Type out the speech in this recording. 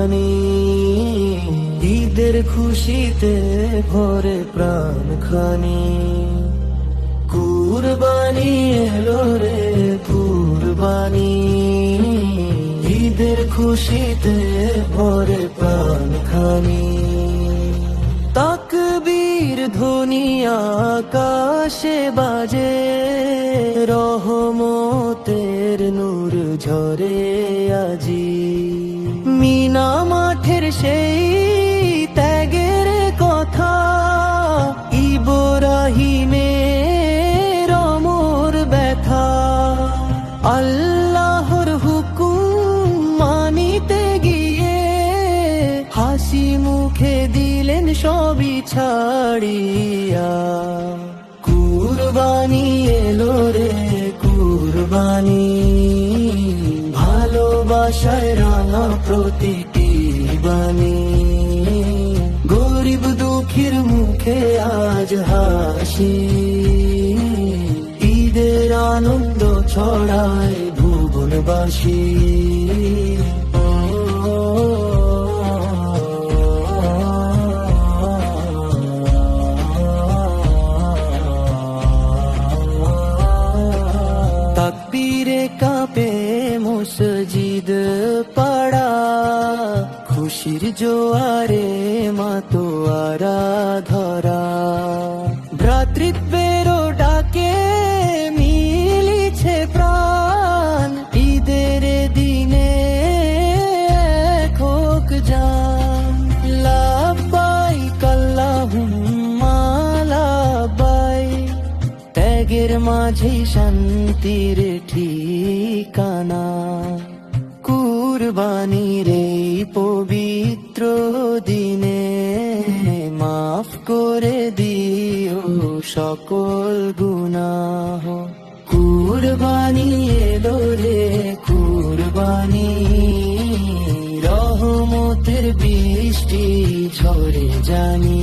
খানি, ঈদের খুশিতে ভরে প্রাণ খানি। কুরবানি এলো রে কুরবানি, ঈদের খুশিতে ভরে প্রাণ খানি। তাকবীর ধ্বনি আকাশে বাজে, রহমতের নূর ঝরে আজি। মিনা মাঠের সেই ত্যাগের কথা, ইব্রাহিমের অমর ব্যথা। আল্লাহর হুকুম মানিতে গিয়ে হাসি মুখে দিলেন সবই ছাড়িয়া। কুরবানি এলো রে কুরবানি, ভালোবাসায় রাঙা প্রতিটি বাণী। গরিব দুঃখীর মুখে আজ হাসি, ঈদের আনন্দ ছড়ায় ভুবনবাসী। তাকবীরে কাঁপে মসজিদ পাড়া, খুশির জোয়ারে মাতোয়ারা ধরা। ভ্রাতৃত্বের ডাকে মিলিছে প্রাণ, ঈদের দিনে এক হোক জান। লাব্বাইক আল্লাহুম্মা লাব্বাইক, ত্যাগের মাঝে শান্তির ঠিকানা। কুরবানির এই পবিত্র দিনে মাফ করে দিও সকল গুনাহ। কুরবানি এলো রে কুরবানি, রহমতের বৃষ্টি ঝরে জানি।